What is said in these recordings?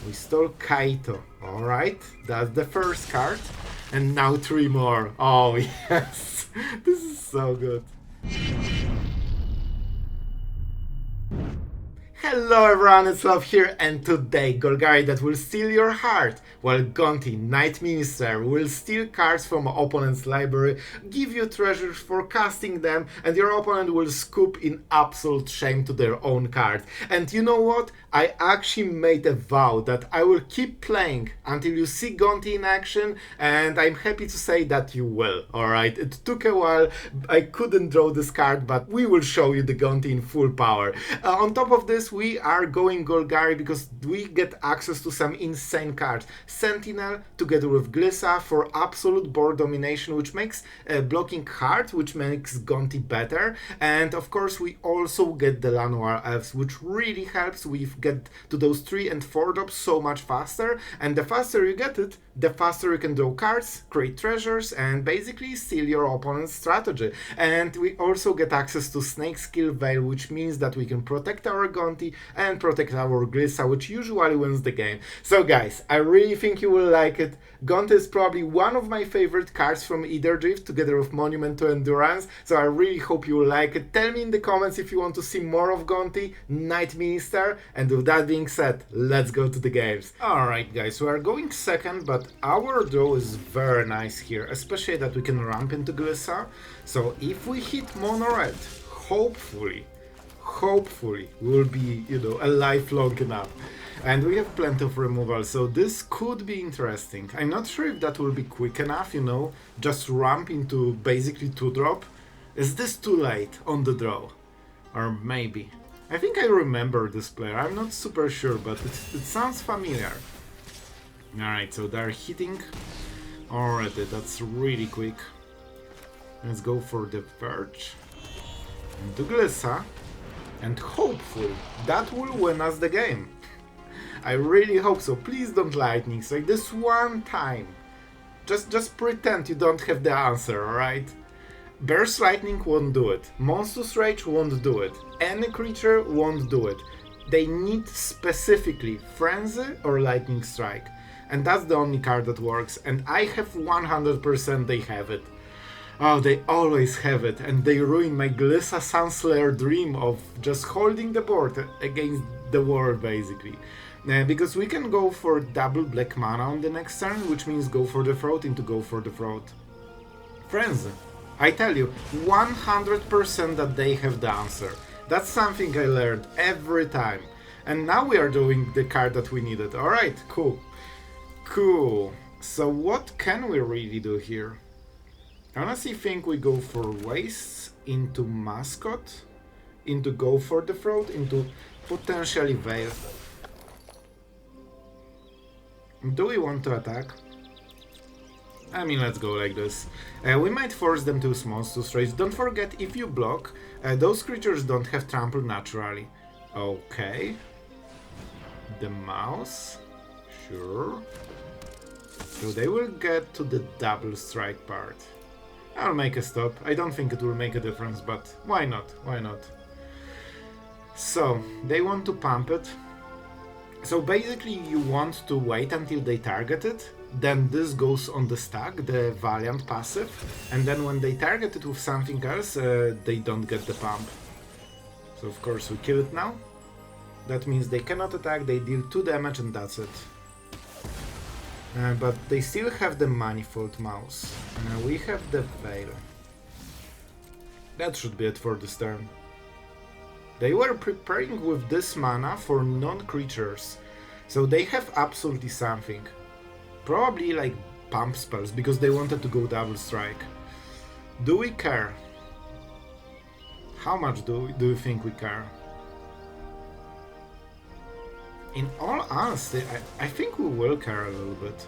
We stole Kaito. Alright, that's the first card. And now 3 more. Oh yes, this is so good. Hello everyone, it's Sloth here, and today Golgari that will steal your heart, while Gonti, Night Minister, will steal cards from opponent's library, give you treasures for casting them, and your opponent will scoop in absolute shame to their own card. And you know what? I actually made a vow that I will keep playing until you see Gonti in action, and I'm happy to say that you will, alright? It took a while, I couldn't draw this card, but we will show you the Gonti in full power. On top of this, we are going Golgari because we get access to some insane cards. Sentinel together with Glissa for absolute board domination, which makes blocking hard, which makes Gonti better. And of course we also get the Llanowar Elves, which really helps. We get to those 3 and 4 drops so much faster, and the faster you get it, the faster you can draw cards, create treasures, and basically steal your opponent's strategy. And we also get access to Snakeskin Veil, which means that we can protect our Gonti and protect our Glissa, which usually wins the game. So guys, I really think you will like it. Gonti is probably one of my favorite cards from Aetherdrift, together with Monument to Endurance, so I really hope you will like it. Tell me in the comments if you want to see more of Gonti, Night Minister, and with that being said, let's go to the games. Alright guys, we are going second, but our draw is very nice here, especially that we can ramp into Glissa. So if we hit mono red, hopefully we will be, alive long enough. And we have plenty of removal, so this could be interesting. I'm not sure if that will be quick enough, just ramp into basically 2-drop. Is this too late on the draw? Or maybe. I think I remember this player, I'm not super sure, but it sounds familiar. Alright, so they're hitting already, that's really quick. Let's go for the Verge. Into Glissa. And hopefully that will win us the game. I really hope so. Please don't lightning strike this one time. Just pretend you don't have the answer, alright? Burst Lightning won't do it. Monstrous Rage won't do it. Any creature won't do it. They need specifically Frenzy or Lightning Strike. And that's the only card that works. And I have 100% they have it. Oh, they always have it, and they ruin my Glissa Sunslayer dream of just holding the board against the world, basically. Because we can go for double black mana on the next turn, which means go for the throat into go for the throat. Frenzy. I tell you, 100% that they have the answer. That's something I learned every time. And now we are doing the card that we needed. Alright, cool. Cool. So what can we really do here? I honestly think we go for Wastes, into Mascot, into go for the throat, into potentially Veil. Do we want to attack? I mean, let's go like this. We might force them to Monstrous Rage. Don't forget, if you block, those creatures don't have trample naturally. Okay. The mouse. Sure. So they will get to the double strike part. I'll make a stop. I don't think it will make a difference, but why not? Why not? So, they want to pump it. So basically you want to wait until they target it, then this goes on the stack, the Valiant passive, and then when they target it with something else, they don't get the pump. So of course we kill it now. That means they cannot attack, they deal 2 damage and that's it. But they still have the Manifold Mouse. We have the Veil. That should be it for this turn. They were preparing with this mana for non-creatures, so they have absolutely something. Probably like pump spells, because they wanted to go double strike. Do we care? How much do you think we care? In all honesty, I think we will care a little bit.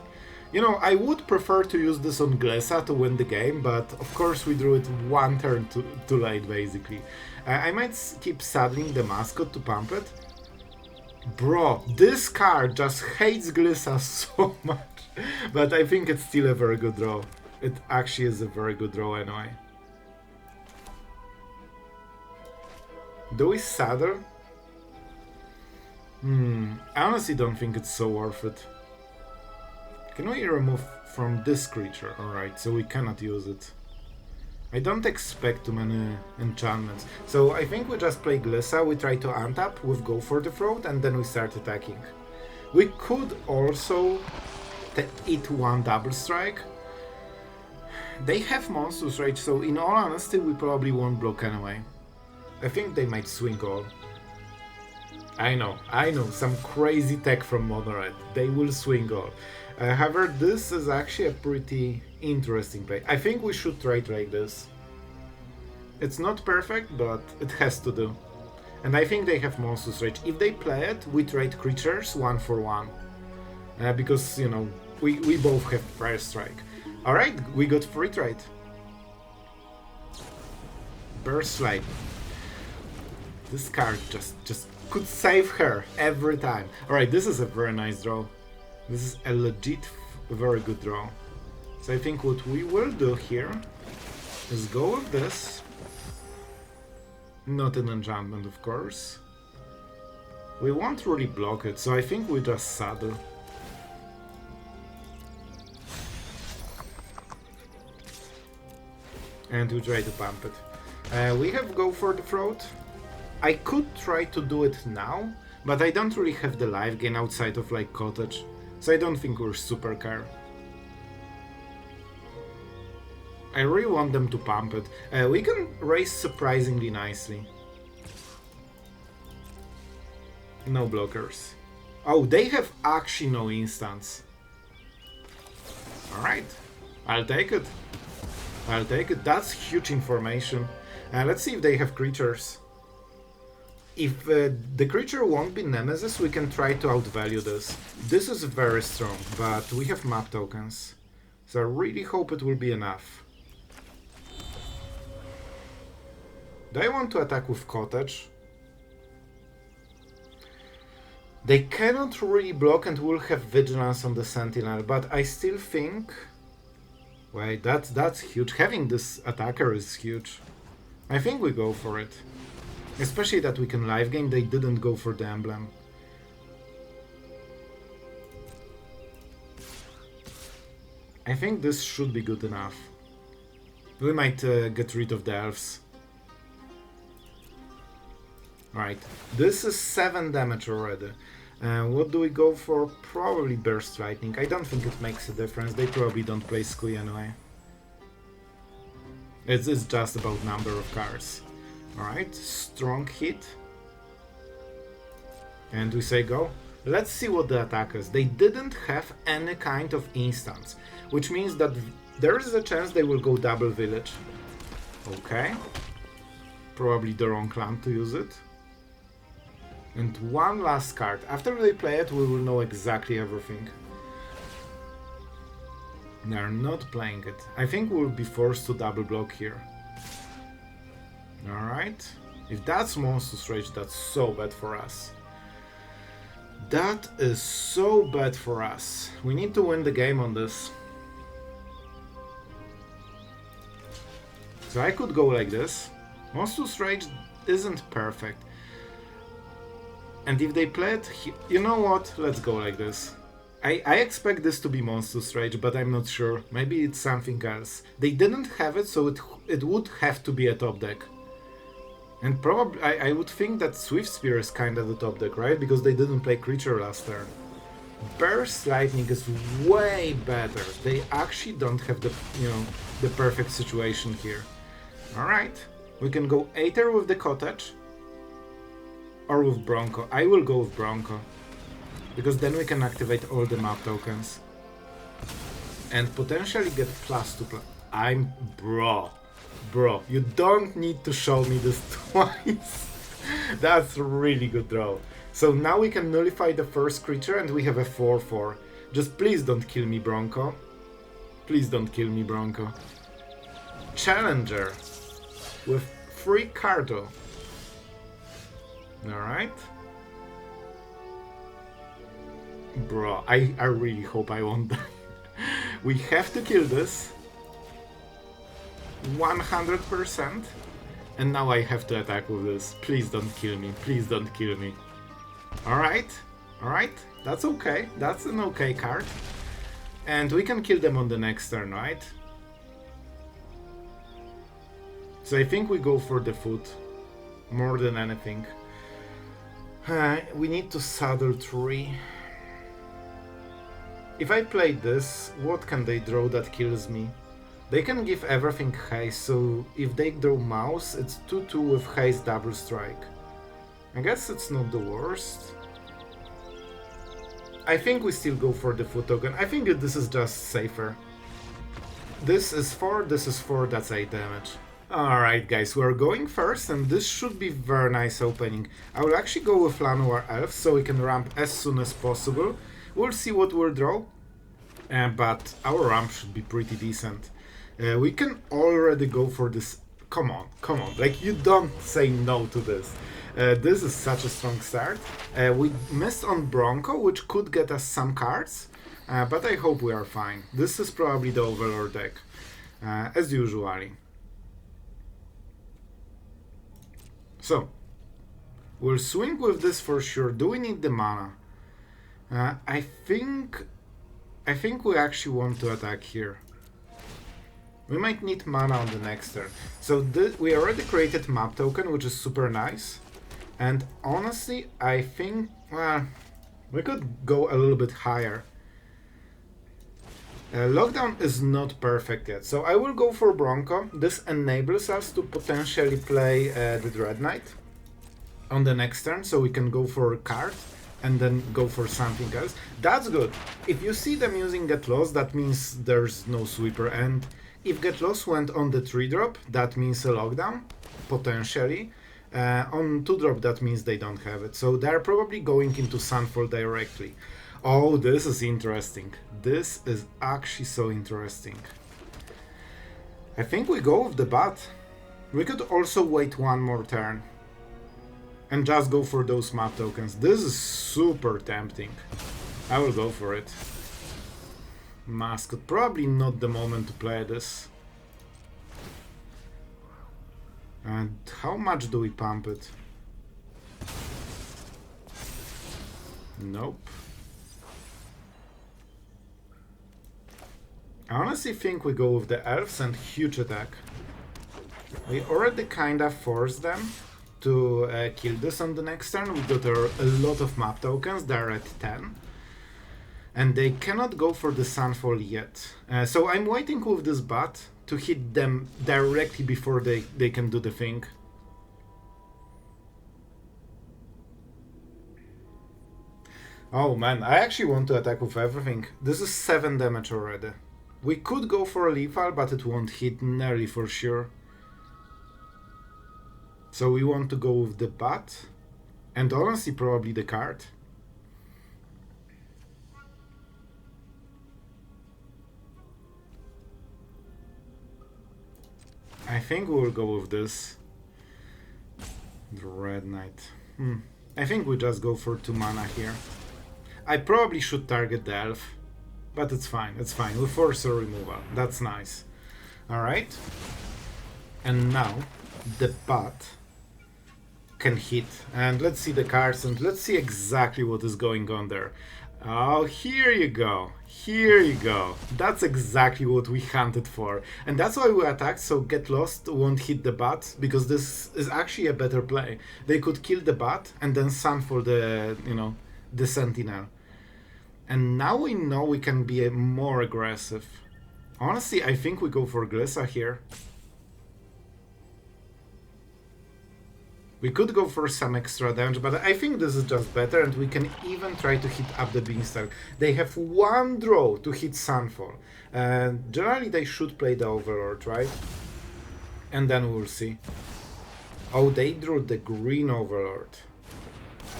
I would prefer to use this on Glissa to win the game, but of course we drew it 1 turn too late, basically. I might keep saddling the Mascot to pump it. Bro, this card just hates Glissa so much, but I think it's still a very good draw. It actually is a very good draw anyway. Do we saddle? I honestly don't think it's so worth it. Can we remove from this creature? Alright, so we cannot use it. I don't expect too many enchantments. So I think we just play Glissa, we try to untap with Go for the Throat, and then we start attacking. We could also eat one double strike. They have Monstrous Rage, so in all honesty we probably won't block anyway. I think they might swing all. I know, some crazy tech from Monored. They will swing all. However, this is actually a pretty interesting play. I think we should try it like this. It's not perfect, but it has to do. And I think they have Monstrous Rage. If they play it, we trade creatures 1 for 1. Because, you know, we both have Fire Strike. Alright, we got free trade. Burst Light. This card just could save her every time. Alright, this is a very nice draw. This is a legit very good draw. So I think what we will do here is go with this. Not an enchantment, of course. We won't really block it, so I think we just saddle. And we try to pump it. We have Go for the Throat. I could try to do it now, but I don't really have the life gain outside of like Cottage, so I don't think we're super care. I really want them to pump it. We can raise surprisingly nicely. No blockers. Oh, they have actually no instants. Alright, I'll take it. I'll take it. That's huge information. Let's see if they have creatures. If the creature won't be Nemesis, we can try to outvalue this. This is very strong, but we have map tokens. So I really hope it will be enough. Do I want to attack with Cottage? They cannot really block and will have Vigilance on the Sentinel, but I still think... Wait, that's huge. Having this attacker is huge. I think we go for it. Especially that we can live game, they didn't go for the emblem. I think this should be good enough. We might get rid of the elves. Right, this is 7 damage already. What do we go for? Probably Burst Lightning. I don't think it makes a difference. They probably don't play Squee anyway. It's just about number of cards. Alright, strong hit. And we say go. Let's see what the attack is. They didn't have any kind of instants, which means that there is a chance they will go double village. Okay. Probably the wrong land to use it. And one last card. After they play it, we will know exactly everything. They are not playing it. I think we'll be forced to double block here. Alright. If that's Monstrous Rage, that's so bad for us. That is so bad for us. We need to win the game on this. So I could go like this. Monstrous Rage isn't perfect. And if they play it, you know what? Let's go like this. I expect this to be Monstrous Rage, but I'm not sure. Maybe it's something else. They didn't have it, so it would have to be a top deck. And probably, I would think that Swift Spear is kinda the top deck, right? Because they didn't play creature last turn. Burst Lightning is way better. They actually don't have the, the perfect situation here. Alright, we can go Aether with the Cottage. Or with Bronco. I will go with Bronco. Because then we can activate all the map tokens. And potentially get +2+. Bro, you don't need to show me this twice. That's a really good draw. So now we can nullify the first creature and we have a 4/4. Just please don't kill me, Bronco. Please don't kill me, Bronco. Challenger. With 3 Cardo. Alright. Bro, I really hope I won that. We have to kill this. 100%. And now I have to attack with this. Please don't kill me. Please don't kill me. Alright, alright, that's okay. That's an okay card. And we can kill them on the next turn, right? So I think we go for the foot more than anything. We need to saddle 3. If I play this, what can they draw that kills me? They can give everything haste, so if they draw mouse, it's 2-2 with haste double strike. I guess it's not the worst. I think we still go for the foot token. I think this is just safer. This is 4, this is 4, that's 8 damage. Alright guys, we're going first and this should be very nice opening. I will actually go with Llanowar Elves so we can ramp as soon as possible. We'll see what we'll draw, but our ramp should be pretty decent. We can already go for this. Come on, like you don't say no to this. This is such a strong start. We missed on Bronco, which could get us some cards, but I hope we are fine. This is probably the Overlord deck, as usually. So, we'll swing with this for sure. Do we need the mana? I think we actually want to attack here. We might need mana on the next turn. So we already created map token, which is super nice. And honestly, I think, well, we could go a little bit higher. Lockdown is not perfect yet, so I will go for Bronco. This enables us to potentially play the Dreadknight on the next turn, so we can go for a card and then go for something else. That's good. If you see them using Get Lost, that means there's no sweeper, and if Get Lost went on the 3-drop, that means a Lockdown, potentially. On 2-drop, that means they don't have it, so they're probably going into Sunfall directly. Oh, this is interesting. This is actually so interesting. I think we go with the bat. We could also wait one more turn and just go for those map tokens. This is super tempting. I will go for it. Mascot, probably not the moment to play this. And how much do we pump it? Nope. I honestly think we go with the elves and huge attack. We already kinda forced them to kill this on the next turn. We got a lot of map tokens, they're at 10. And they cannot go for the Sunfall yet. So I'm waiting with this bat to hit them directly before they can do the thing. Oh man, I actually want to attack with everything. This is 7 damage already. We could go for a lethal, but it won't hit nearly for sure. So we want to go with the bat, and honestly probably the card. I think we'll go with this. The Red Knight. I think we just go for 2 mana here. I probably should target the elf, but it's fine, it's fine. We force a removal, that's nice. Alright. And now the bat can hit. And let's see the cards and let's see exactly what is going on there. Oh, here you go. Here you go. That's exactly what we hunted for. And that's why we attacked, so Get Lost won't hit the bat, because this is actually a better play. They could kill the bat and then Sunfall the, the Sentinel. And now we know we can be more aggressive. Honestly, I think we go for Glissa here. We could go for some extra damage, but I think this is just better, and we can even try to hit up the Beanstalk. They have 1 draw to hit Sunfall. Generally, they should play the Overlord, right? And then we'll see. Oh, they drew the green Overlord.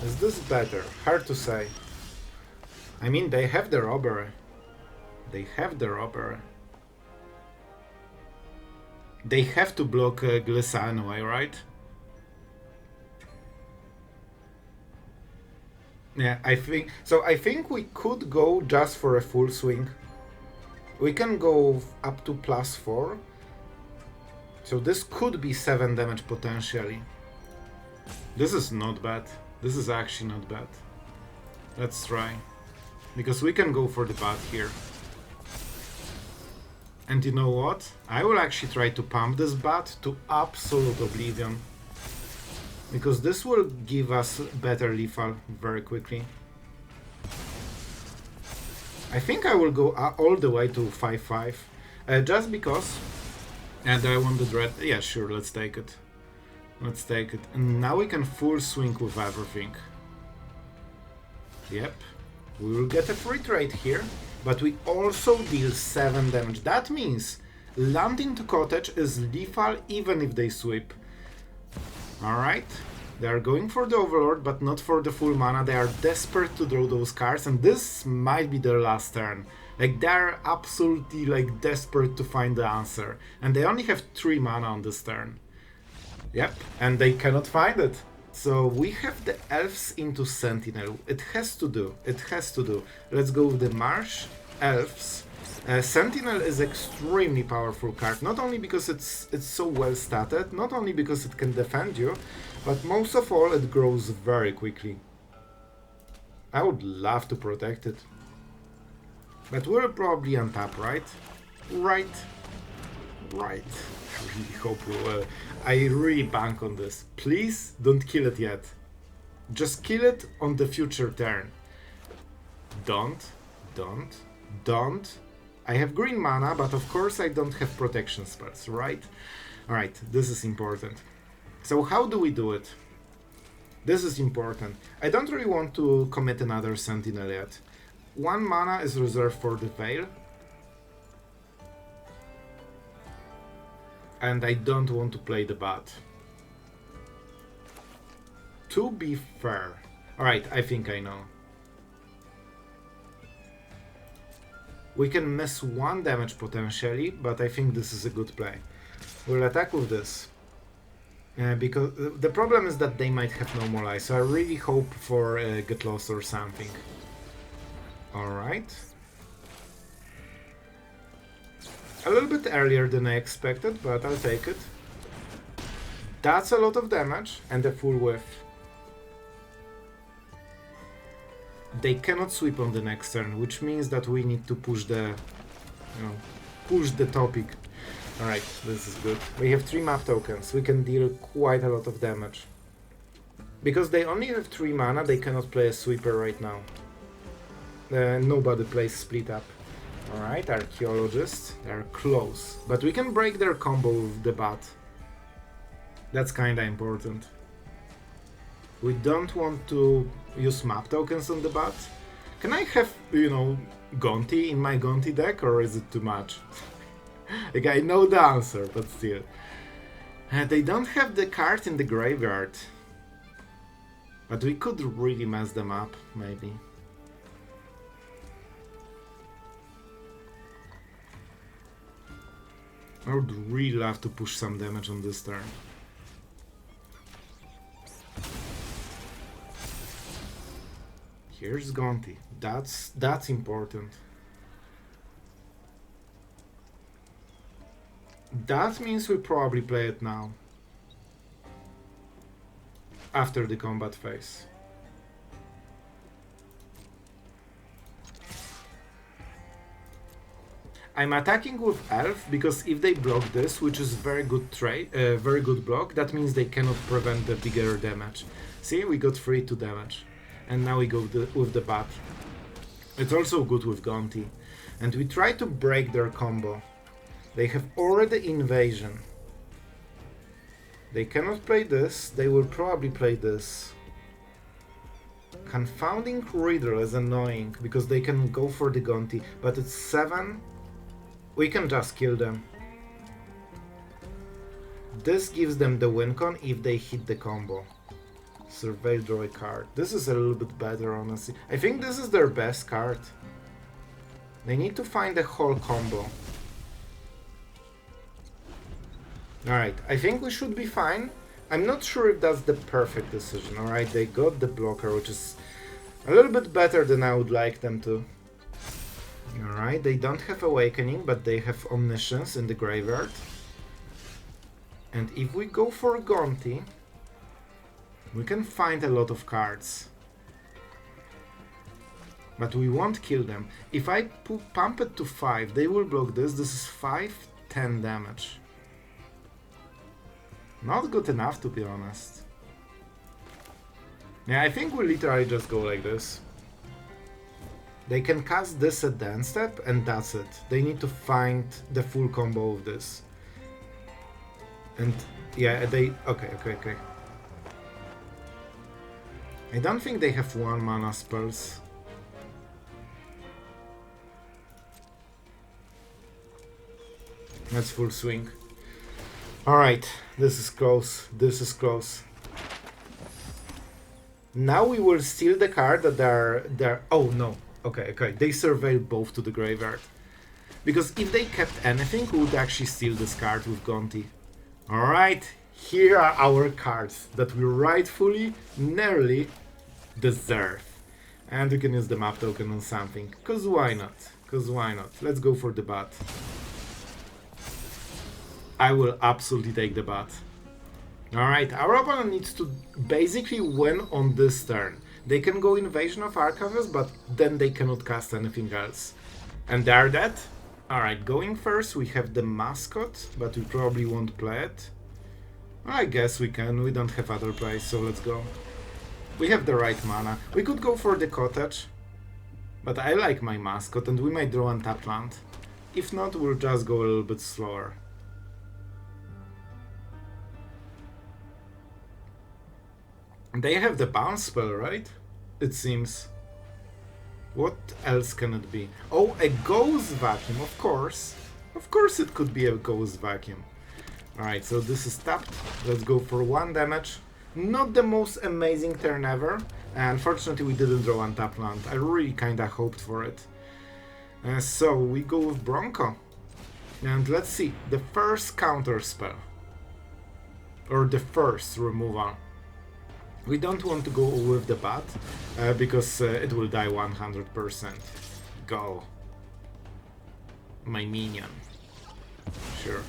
Is this better? Hard to say. I mean, they have the Robbery. They have the Robbery. They have to block Glissa anyway, right? Yeah, I think we could go just for a full swing. We can go up to +4. So this could be 7 damage potentially. This is not bad. This is actually not bad. Let's try. Because we can go for the bat here. And you know what? I will actually try to pump this bat to absolute oblivion. Because this will give us better lethal very quickly. I think I will go all the way to 5-5. Just because. And I want the dread. Yeah, sure, let's take it. Let's take it. And now we can full swing with everything. Yep. We will get a free trade here. But we also deal 7 damage. That means land into cottage is lethal even if they sweep. Alright. They are going for the Overlord, but not for the full mana. They are desperate to draw those cards, and this might be their last turn. Like, they are absolutely like desperate to find the answer. And they only have 3 mana on this turn. Yep, and they cannot find it. So we have the Elves into Sentinel. It has to do. It has to do. Let's go with the Marsh, Elves. Sentinel is extremely powerful card, not only because it's so well statted, not only because it can defend you, but most of all it grows very quickly. I would love to protect it. But we'll probably untap, right? Right. I really hope we will. I really bank on this. Please don't kill it yet. Just kill it on the future turn. Don't. I have green mana, but of course I don't have protection spells, right? Alright, this is important. So how do we do it? This is important. I don't really want to commit another Sentinel yet. 1 mana is reserved for the Veil. And I don't want to play the bat. To be fair. Alright, I think I know. We can miss 1 damage potentially, but I think this is a good play. We'll attack with this. Because the problem is that they might have no more life, so I really hope for Get Lost or something. Alright. A little bit earlier than I expected, but I'll take it. That's a lot of damage and a full whiff. They cannot sweep on the next turn, which means that we need to push the, push the topic. Alright, this is good. We have 3 map tokens. We can deal quite a lot of damage. Because they only have 3 mana, they cannot play a sweeper right now. Nobody plays split up. Alright, archaeologists. They're close. But we can break their combo with the bat. That's kinda important. We don't want to use map tokens on the bat. Can I have, Gonti in my Gonti deck, or is it too much? Like, I know the answer, but still. They don't have the card in the graveyard. But we could really mess them up, maybe. I would really love to push some damage on this turn. Here's Gonti. That's important. That means we probably play it now. After the combat phase. I'm attacking with Elf because if they block this, which is very good block, that means they cannot prevent the bigger damage. See, we got 3-2 damage. And now we go with the bat. It's also good with Gonti. And we try to break their combo. They have already invasion. They cannot play this, they will probably play this. Confounding Riddle is annoying, because they can go for the Gonti, but it's 7. We can just kill them. This gives them the win con if they hit the combo. Surveil, draw a card. This is a little bit better, honestly. I think this is their best card. They need to find a whole combo. Alright, I think we should be fine. I'm not sure if that's the perfect decision. Alright, they got the blocker, which is a little bit better than I would like them to. Alright, they don't have Awakening, but they have Omniscience in the graveyard. And if we go for Gonti, We can find a lot of cards. But we won't kill them. If I pump it to 5, they will block this. This is 5, 10 damage. Not good enough, to be honest. Yeah, I think we'll literally just go like this. They can cast this at the end step, and that's it. They need to find the full combo of this. And yeah, they... Okay. I don't think they have 1 mana spells. That's full swing. Alright, this is close. This is close. Now we will steal the card that they're... Oh no. Okay. They surveil both to the graveyard. Because if they kept anything, we would actually steal this card with Gonti. Alright, here are our cards that we rightfully, nearly deserve. And we can use the map token on something. Cause why not? Let's go for the bat. I will absolutely take the bat. Alright, our opponent needs to basically win on this turn. They can go Invasion of Archivists, but then they cannot cast anything else. And they are dead. Alright, going first, we have the Mascot, but we probably won't play it. I guess we can, we don't have other plays, so let's go. We have the right mana. We could go for the Cottage, but I like my Mascot, and we might draw untapped land. If not, we'll just go a little bit slower. They have the bounce spell, right? It seems. What else can it be? Oh, a Ghost Vacuum, of course. Of course it could be a Ghost Vacuum. Alright, so this is tapped. Let's go for 1 damage. Not the most amazing turn ever. Unfortunately, we didn't draw untapped land. I really kinda hoped for it. So we go with Bronco. And let's see. The first counter spell. Or the first removal. We don't want to go with the bat, because it will die 100%. Go. My minion. Sure.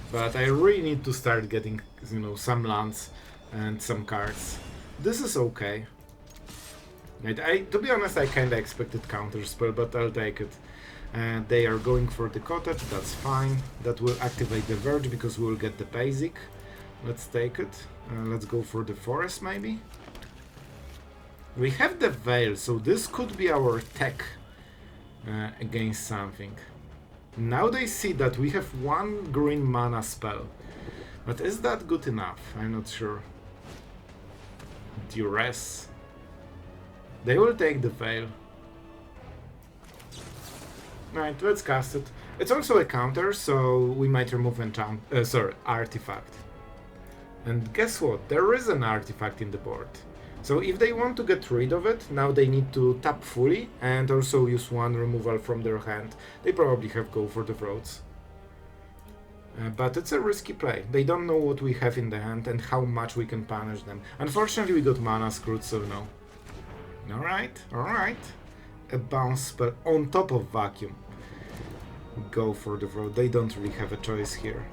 But I really need to start getting, you know, some lands and some cards. This is okay. To be honest, I kinda expected counterspell, but I'll take it. They are going for the Cottage, that's fine. That will activate the Verge because we will get the basic. Let's take it. Let's go for the Forest, maybe. We have the Veil, so this could be our tech against something. Now they see that we have 1 green mana spell. But is that good enough? I'm not sure. Duress. They will take the Veil. Right, let's cast it. It's also a counter, so we might remove artifact. And guess what? There is an artifact in the board. So if they want to get rid of it, now they need to tap fully and also use 1 removal from their hand. They probably have go for the Throats. But it's a risky play. They don't know what we have in the hand and how much we can punish them. Unfortunately, we got mana screwed, so no. Alright. A bounce spell on top of Vacuum. Go for the Throat. They don't really have a choice here.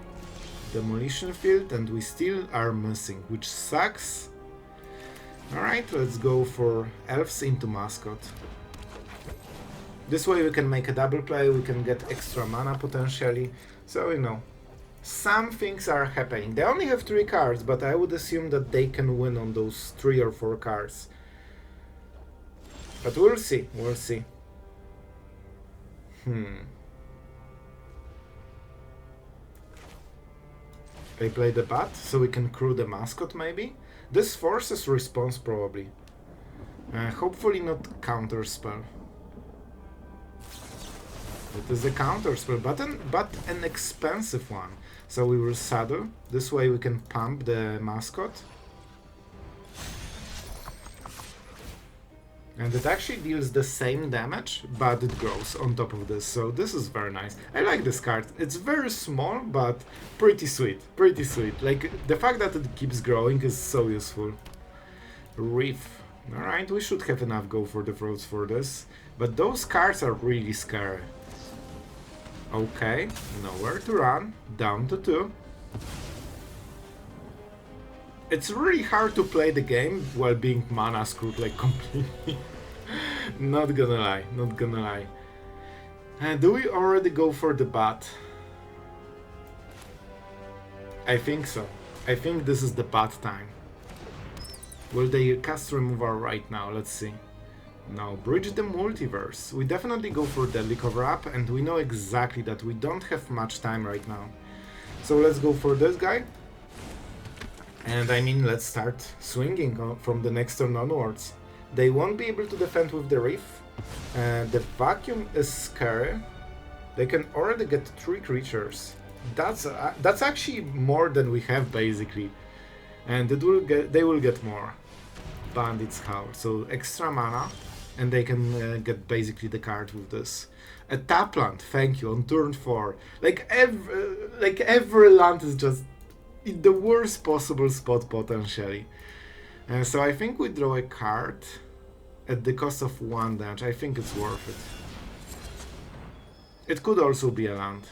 Demolition Field, and we still are missing, which sucks. Alright, let's go for Elves into Mascot. This way we can make a double play, we can get extra mana potentially. So, you know, some things are happening. They only have 3 cards, but I would assume that they can win on those 3 or 4 cards. But we'll see. They play the bat, so we can crew the Mascot maybe? This forces response probably. Hopefully not counter spell. It is a counter spell, but an expensive one. So we will saddle. This way we can pump the Mascot. And it actually deals the same damage, but it grows on top of this, so this is very nice. I like this card. It's very small, but pretty sweet. Like, the fact that it keeps growing is so useful. Reef. Alright, we should have enough go for the Throats for this, but those cards are really scary. Okay, nowhere to run, down to 2. It's really hard to play the game while being mana screwed like completely. Not gonna lie, not gonna lie. Do we already go for the bat? I think so. I think this is the bat time. Will they cast removal right now? Let's see. No, bridge the multiverse. We definitely go for deadly cover up, and we know exactly that we don't have much time right now. So let's go for this guy. And I mean, let's start swinging from the next turn onwards. They won't be able to defend with the Reef. The vacuum is scary. They can already get 3 creatures. That's actually more than we have basically, and they will get more. Bandit's Howl, so extra mana, and they can get basically the card with this. A tap land, thank you, on turn 4. Like every land is just in the worst possible spot potentially. So I think we draw a card at the cost of 1 damage. I think it's worth it. It could also be a land.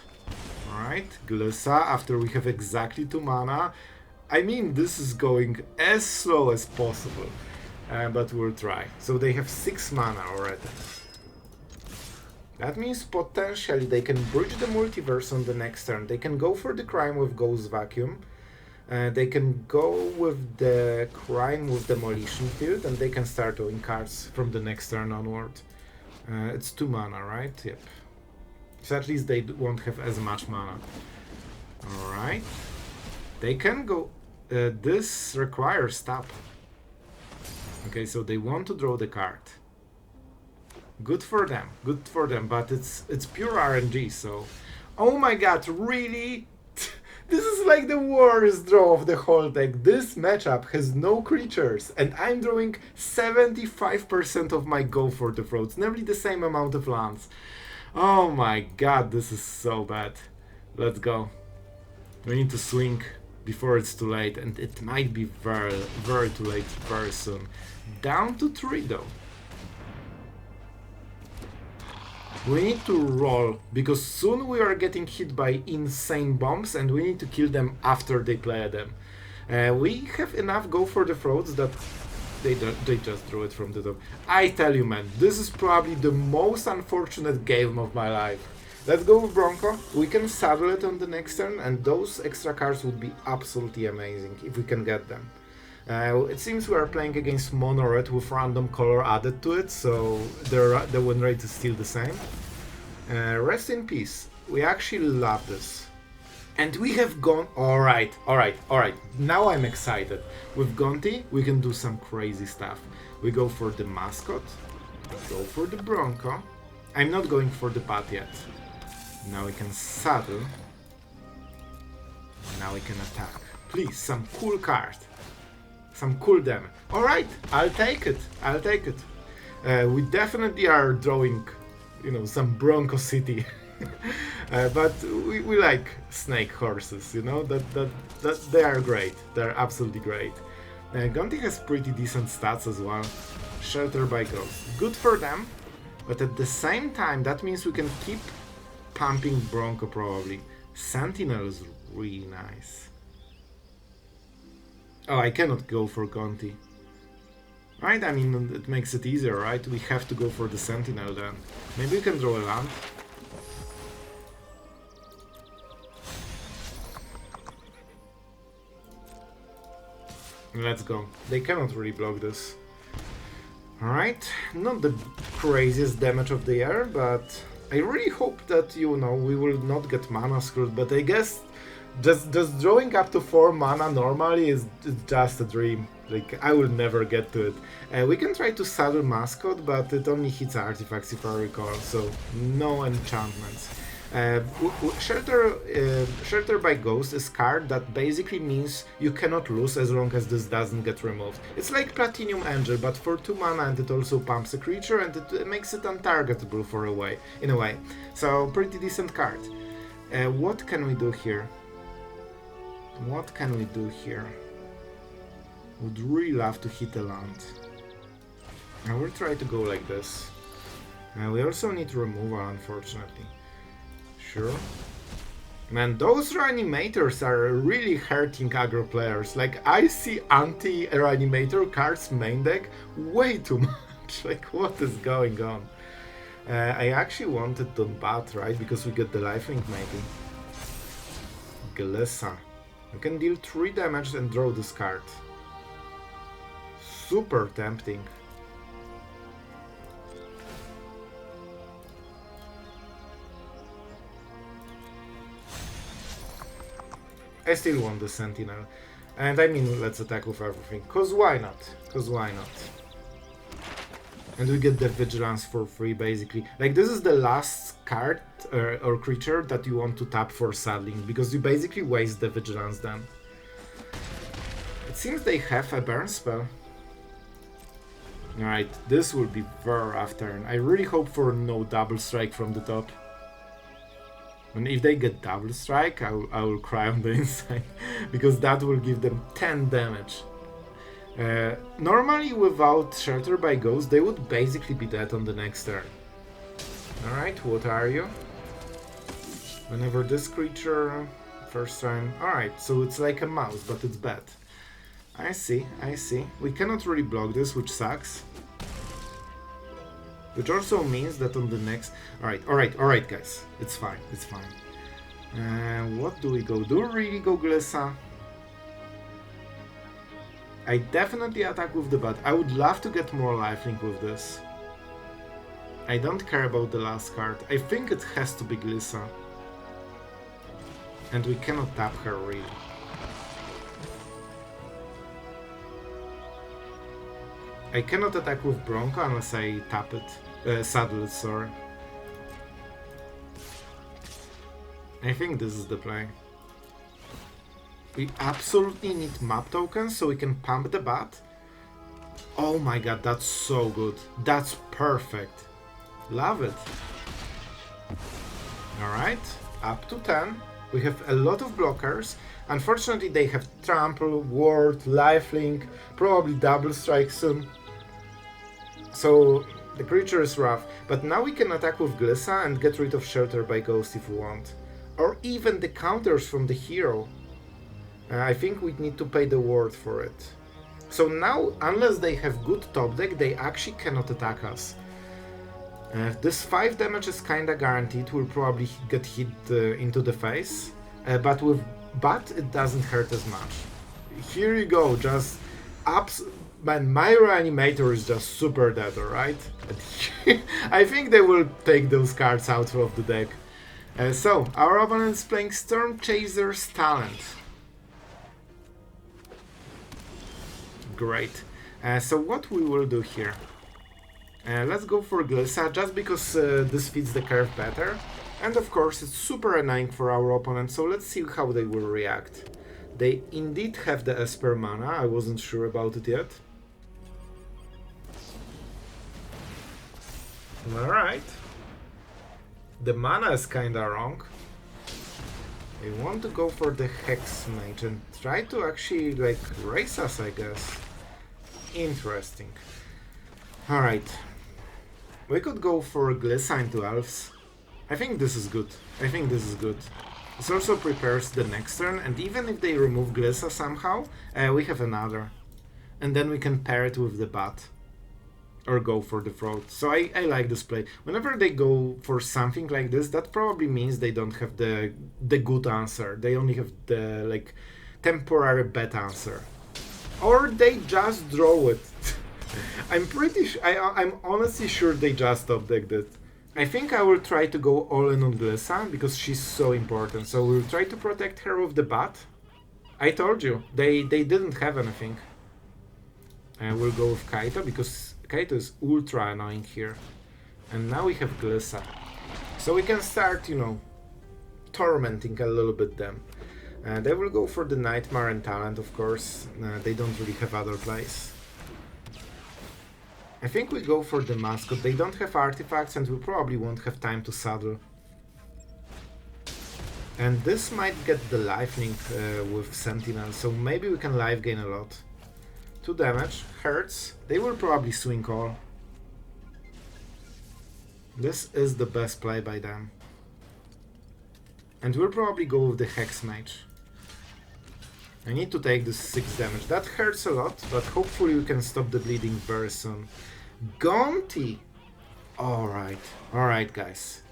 Alright, Glissa, after we have exactly 2 mana. I mean, this is going as slow as possible, but we'll try. So they have 6 mana already. That means potentially they can bridge the multiverse on the next turn. They can go for the crime with Ghost Vacuum. They can go with the crime with Demolition Field, and they can start drawing cards from the next turn onward. It's 2 mana, right? Yep. So at least they won't have as much mana. Alright. They can go... this requires tap. Okay, so they want to draw the card. Good for them, but it's pure RNG, so... Oh my god, really? This is like the worst draw of the whole deck. This matchup has no creatures, and I'm drawing 75% of my go for the throats, nearly the same amount of lands. Oh my god, this is so bad. Let's go. We need to swing before it's too late, and it might be very, very too late very soon. Down to 3 though. We need to roll, because soon we are getting hit by insane bombs, and we need to kill them after they play them. We have enough go for the throats that they just drew it from the top. I tell you, man, this is probably the most unfortunate game of my life. Let's go with Bronco. We can saddle it on the next turn, and those extra cards would be absolutely amazing if we can get them. It seems we are playing against mono red with random color added to it, so the win rate is still the same. Rest in peace. We actually love this. And we have gone... Alright. Now I'm excited. With Gonti, we can do some crazy stuff. We go for the Mascot. We go for the Bronco. I'm not going for the Bat yet. Now we can saddle. Now we can attack. Please, some cool card. Some cool damage. Alright, I'll take it. We definitely are drawing, some Bronco City. But we like snake horses, that they are great. They're absolutely great. Gonti has pretty decent stats as well. Shelter by Ghost. Good for them, but at the same time, that means we can keep pumping Bronco probably. Sentinel is really nice. Oh, I cannot go for Gonti. Right, I mean, it makes it easier, right? We have to go for the Sentinel then. Maybe we can draw a land. Let's go. They cannot really block this. Alright, not the craziest damage of the year, but I really hope that, we will not get mana screwed, but I guess just drawing up to 4 mana normally is just a dream. Like, I will never get to it. We can try to saddle Mascot, but it only hits artifacts if I recall, so no enchantments. Shelter by Ghost is a card that basically means you cannot lose as long as this doesn't get removed. It's like Platinum Angel, but for 2 mana, and it also pumps a creature, and it makes it untargetable in a way. So, pretty decent card. What can we do here? Would really love to hit a land. I will try to go like this. We also need removal, unfortunately. Sure. Man, those reanimators are really hurting aggro players. Like, I see anti-reanimator cards main deck way too much. Like, what is going on? I actually wanted to bat, right? Because we get the lifelink maybe. Glissa. You can deal 3 damage and draw this card. Super tempting. I still want the Sentinel. And I mean, let's attack with everything. Cause why not? Cause why not? And we get the Vigilance for free, basically. Like, this is the last card or creature that you want to tap for saddling, because you basically waste the Vigilance then. It seems they have a burn spell. Alright, this will be very rough turn. I really hope for no double strike from the top. And if they get double strike, I will cry on the inside, because that will give them 10 damage. Normally, without Shelter by Ghost, they would basically be dead on the next turn. Alright, what are you? Whenever this creature... First time... Alright, so it's like a mouse, but it's bad. I see, I see. We cannot really block this, which sucks. Which also means that on the next... Alright, guys. It's fine, it's fine. What do we go? Do we really go Glissa? I definitely attack with the bat. I would love to get more lifelink with this. I don't care about the last card. I think it has to be Glissa. And we cannot tap her really. I cannot attack with Bronco unless I tap it. Saddle it, sorry. I think this is the play. We absolutely need map tokens so we can pump the bat. Oh my god, that's so good. That's perfect. Love it. Alright, up to 10. We have a lot of blockers. Unfortunately, they have Trample, Ward, Lifelink, probably Double Strike soon. So the creature is rough. But now we can attack with Glissa and get rid of Shelter by Ghost if we want. Or even the counters from the hero. I think we need to pay the ward for it. So now, unless they have good top deck, they actually cannot attack us. This 5 damage is kinda guaranteed, we'll probably get hit into the face. But with Bat, it doesn't hurt as much. Here you go, just man, my reanimator is just super dead, alright? I think they will take those cards out of the deck. So, our opponent is playing Storm Chaser's Talent. Great. So what we will do here? Let's go for Glissa, just because this fits the curve better. And of course it's super annoying for our opponent, so let's see how they will react. They indeed have the Esper mana, I wasn't sure about it yet. Alright. The mana is kinda wrong. I want to go for the Hex Mage and try to actually, like, race us, I guess. Interesting. Alright. We could go for Glissa into Elves. I think this is good. I think this is good. This also prepares the next turn, and even if they remove Glissa somehow, we have another. And then we can pair it with the Bat. Or go for the Throat. So I like this play. Whenever they go for something like this, that probably means they don't have the good answer. They only have the, like, temporary bad answer. Or they just draw it. I'm pretty sure, I'm honestly sure they just top decked it. I think I will try to go all in on Glissa, because she's so important. So we'll try to protect her with the Bat. I told you, they didn't have anything. And we'll go with Kaito, because Kaito is ultra annoying here. And now we have Glissa. So we can start, you know, tormenting a little bit them. They will go for the Nightmare and Talent, of course. They don't really have other plays. I think we go for the Mascot. They don't have artifacts and we probably won't have time to saddle. And this might get the lifelink with Sentinel, so maybe we can life gain a lot. 2 damage, hurts. They will probably swing all. This is the best play by them. And we'll probably go with the Hex Mage. I need to take this 6 damage. That hurts a lot, but hopefully we can stop the bleeding very soon. Gonti! Alright guys.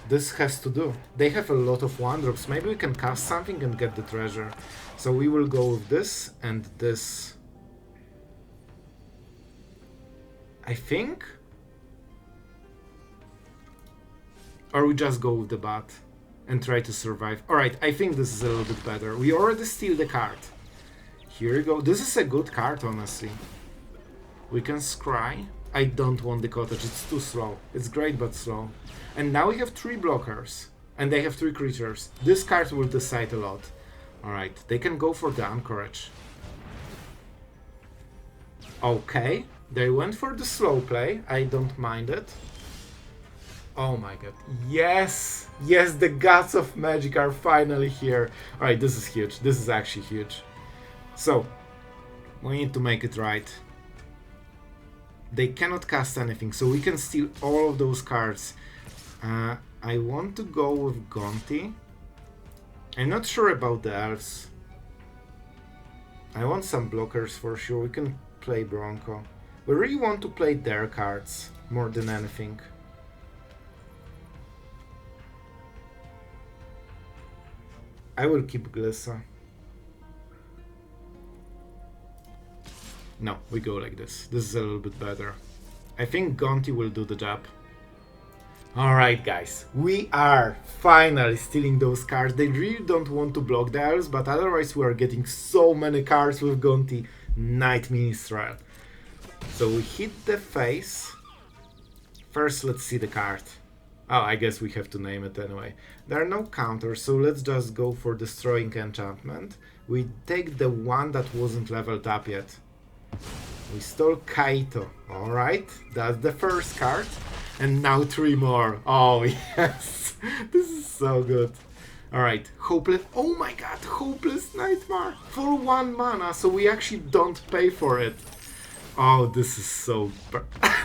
This has to do. They have a lot of 1-drops. Maybe we can cast something and get the treasure. So we will go with this and this. I think? Or we just go with the bat and try to survive. Alright, I think this is a little bit better. We already steal the card. Here we go. This is a good card, honestly. We can scry. I don't want the cottage, it's too slow. It's great, but slow. And now we have 3 blockers. And they have 3 creatures. This card will decide a lot. Alright, they can go for the Anchorage. Okay, they went for the slow play. I don't mind it. Oh my god. Yes! Yes, the gods of magic are finally here. Alright, this is huge. This is actually huge. So, we need to make it right. They cannot cast anything, so we can steal all of those cards. I want to go with Gonti. I'm not sure about the elves. I want some blockers for sure. We can play Bronco. We really want to play their cards more than anything. I will keep Glissa. No, we go like this. This is a little bit better. I think Gonti will do the job. Alright guys, we are finally stealing those cards. They really don't want to block the elves, but otherwise we are getting so many cards with Gonti. Night Minstrel. So we hit the face. First let's see the card. Oh, I guess we have to name it anyway. There are no counters, so let's just go for Destroying Enchantment. We take the one that wasn't leveled up yet. We stole Kaito. Alright, that's the first card. And now 3 more. Oh, yes. This is so good. Alright, Hopeless. Oh my god, Hopeless Nightmare. For 1 mana, so we actually don't pay for it. Oh, this is so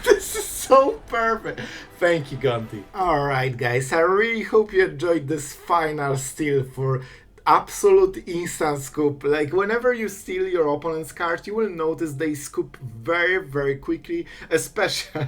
this is so perfect. Thank you, Gonti. Alright, guys, I really hope you enjoyed this final steal for absolute instant scoop. Like, whenever you steal your opponent's card, you will notice they scoop very, very quickly, especially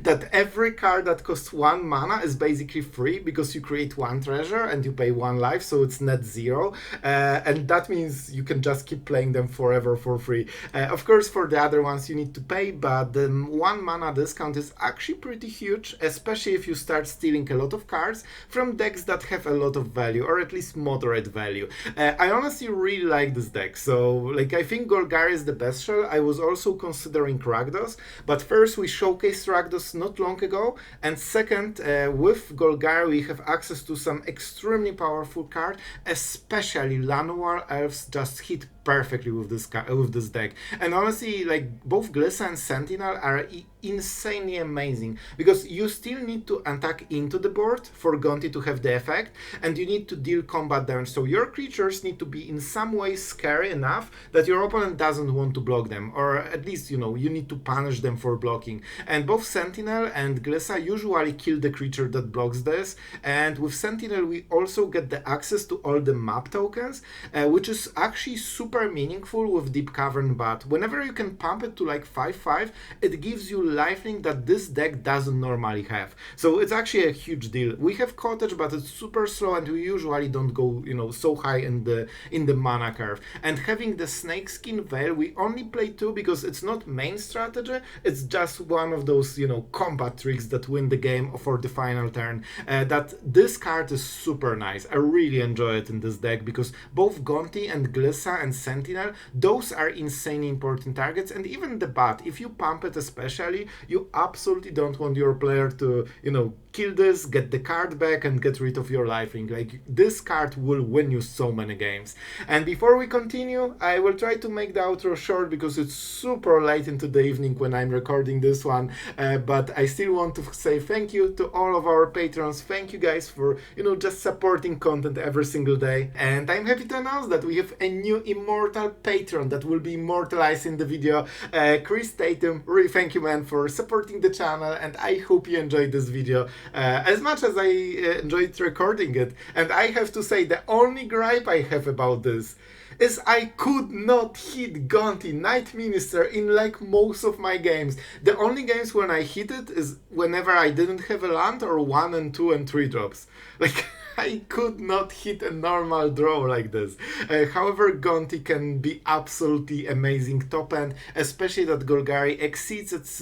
that every card that costs 1 mana is basically free because you create 1 treasure and you pay 1 life, so it's net 0, and that means you can just keep playing them forever for free. Of course, for the other ones you need to pay, but the 1 mana discount is actually pretty huge, especially if you start stealing a lot of cards from decks that have a lot of value, or at least moderate value. I honestly really like this deck, so like, I think Golgari is the best shell. I was also considering Rakdos, but first we showcased Rakdos not long ago, and second, with Golgari we have access to some extremely powerful card, especially Llanowar Elves just hit perfectly with this deck. And honestly, like, both Glissa and Sentinel are insanely amazing, because you still need to attack into the board for Gonti to have the effect, and you need to deal combat damage, so your creatures need to be in some way scary enough that your opponent doesn't want to block them, or at least, you know, you need to punish them for blocking. And both Sentinel and Glissa usually kill the creature that blocks this, and with Sentinel we also get the access to all the map tokens, which is actually super meaningful with Deep-Cavern Bat. Whenever you can pump it to like 5/5, it gives you lifelink that this deck doesn't normally have. So it's actually a huge deal. We have Cottage, but it's super slow and we usually don't go, you know, so high in the mana curve. And having the Snakeskin Veil, we only play 2 because it's not main strategy, it's just one of those, you know, combat tricks that win the game for the final turn. That this card is super nice. I really enjoy it in this deck because both Gonti and Glissa and Sentinel, those are insanely important targets, and even the Bat, if you pump it especially, you absolutely don't want your player to, you know, kill this, get the card back and get rid of your lifelink. Like, this card will win you so many games. And before we continue, I will try to make the outro short because it's super late into the evening when I'm recording this one, but I still want to say thank you to all of our patrons. Thank you guys for, you know, just supporting content every single day. And I'm happy to announce that we have a new emote immortal patron that will be immortalized in the video, Chris Tatum. Really thank you, man, for supporting the channel, and I hope you enjoyed this video as much as I enjoyed recording it. And I have to say, the only gripe I have about this is I could not hit Gonti Night Minister in like most of my games. The only games when I hit it is whenever I didn't have a land or 1 and 2 and 3 drops. Like, I could not hit a normal draw like this. However, Gonti can be absolutely amazing top end, especially that Golgari exceeds its,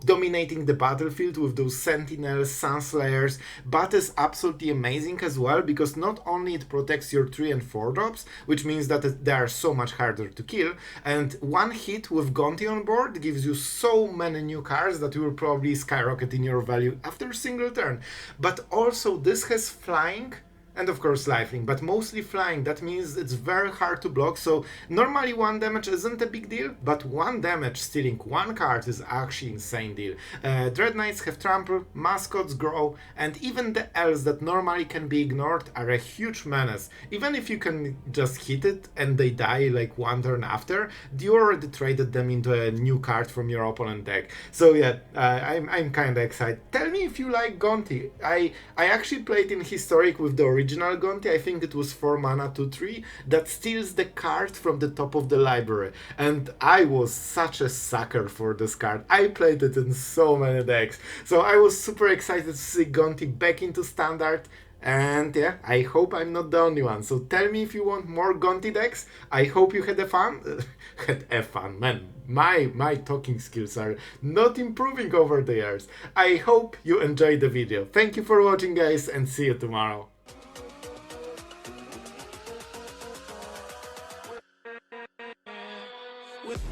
dominating the battlefield with those Sentinels, Sunslayers, but is absolutely amazing as well, because not only it protects your 3 and 4 drops, which means that they are so much harder to kill, and one hit with Gonti on board gives you so many new cards that will probably skyrocket in your value after a single turn. But also this has flying and of course lifelink, but mostly flying. That means it's very hard to block, so normally 1 damage isn't a big deal, but 1 damage stealing 1 card is actually insane deal. Dreadknights have trample, mascots grow, and even the elves that normally can be ignored are a huge menace. Even if you can just hit it and they die like 1 turn after, you already traded them into a new card from your opponent deck. So yeah, I'm kinda excited. Tell me if you like Gonti. I actually played in Historic with the original Gonti. I think it was 4 mana 2/3 that steals the card from the top of the library, and I was such a sucker for this card. I played it in so many decks, so I was super excited to see Gonti back into standard. And yeah, I hope I'm not the only one. So tell me if you want more Gonti decks. I hope you had a fun. Had a fun, man. My talking skills are not improving over the years. I hope you enjoyed the video. Thank you for watching, guys, and see you tomorrow. With